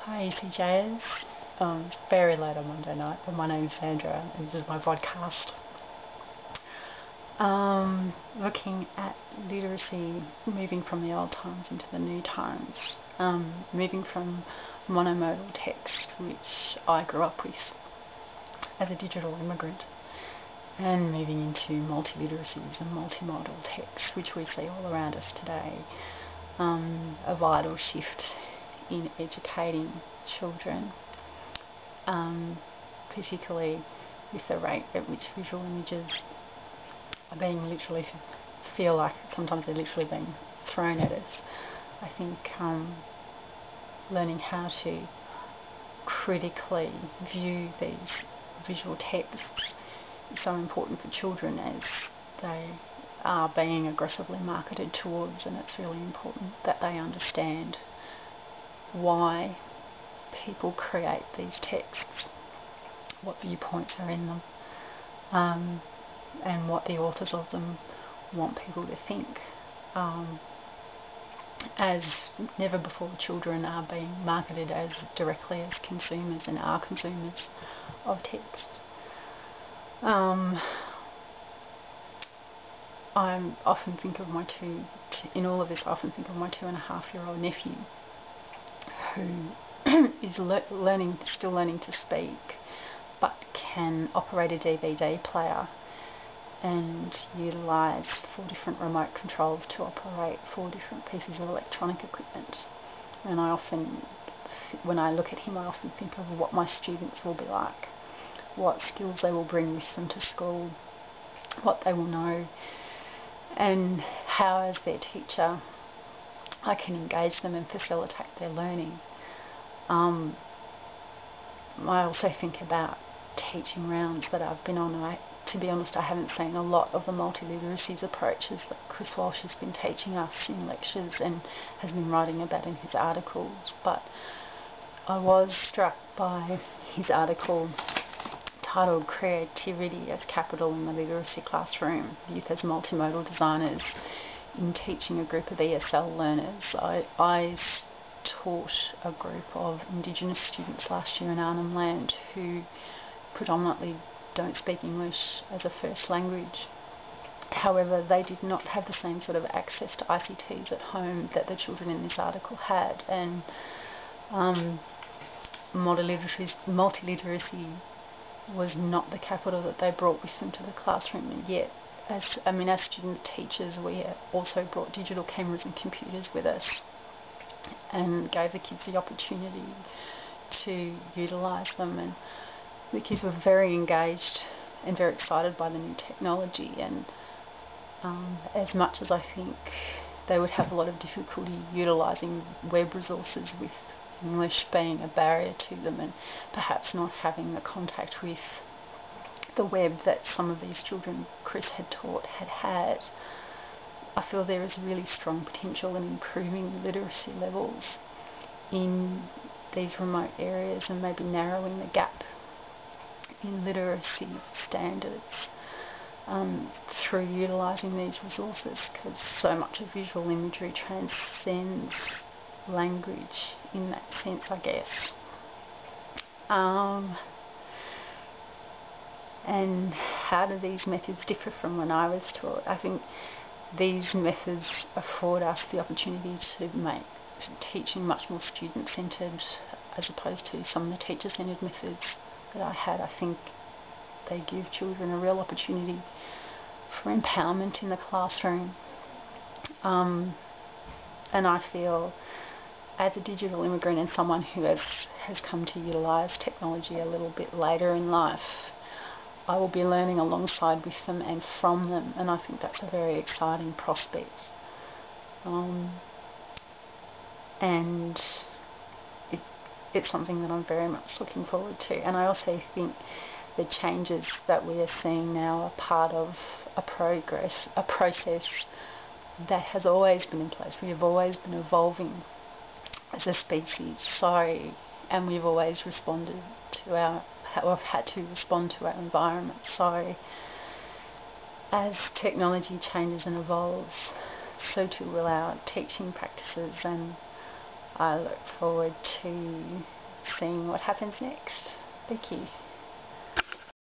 Hi ECJs, it's very late on Monday night, but my name's Sandra and this is my vodcast. Looking at literacy, moving from the old times into the new times, moving from monomodal text, which I grew up with as a digital immigrant, and moving into multiliteracies and multimodal text, which we see all around us today. A vital shift in educating children, particularly with the rate at which visual images are being feel like sometimes they're literally being thrown at us. I think learning how to critically view these visual texts is so important for children as they are being aggressively marketed towards, and it's really important that they understand why people create these texts, what viewpoints are in them, and what the authors of them want people to think. As never before, children are being marketed as directly as consumers and are consumers of text. I often think of my in all of this, I often think of my 2.5-year-old nephew, who is still learning to speak, but can operate a DVD player and utilise 4 different remote controls to operate 4 different pieces of electronic equipment. And I often, when I look at him, I often think of what my students will be like, what skills they will bring with them to school, what they will know, and how, as their teacher, I can engage them and facilitate their learning. I also think about teaching rounds that I've been on. To be honest, I haven't seen a lot of the multiliteracies approaches that Chris Walsh has been teaching us in lectures and has been writing about in his articles, but I was struck by his article titled "Creativity as Capital in the Literacy Classroom, Youth as Multimodal Designers in Teaching a Group of ESL Learners." I taught a group of Indigenous students last year in Arnhem Land who predominantly don't speak English as a first language. However, they did not have the same sort of access to ICTs at home that the children in this article had, and multiliteracy was not the capital that they brought with them to the classroom, and yet as student teachers, we also brought digital cameras and computers with us and gave the kids the opportunity to utilise them, and the kids were very engaged and very excited by the new technology. And as much as I think they would have a lot of difficulty utilising web resources, with English being a barrier to them and perhaps not having the contact with the web that some of these children Chris had taught had, I feel there is really strong potential in improving literacy levels in these remote areas and maybe narrowing the gap in literacy standards through utilising these resources, because so much of visual imagery transcends language in that sense, I guess. And how do these methods differ from when I was taught? I think these methods afford us the opportunity to make teaching much more student-centred as opposed to some of the teacher-centred methods that I had. I think they give children a real opportunity for empowerment in the classroom. And I feel, as a digital immigrant and someone who has come to utilise technology a little bit later in life, I will be learning alongside with them and from them, and I think that's a very exciting prospect. And it's something that I'm very much looking forward to. And I also think the changes that we are seeing now are part of a process that has always been in place. We have always been evolving as a species, and we've always responded to had to respond to our environment. So as technology changes and evolves, so too will our teaching practices, and I look forward to seeing what happens next. Thank you.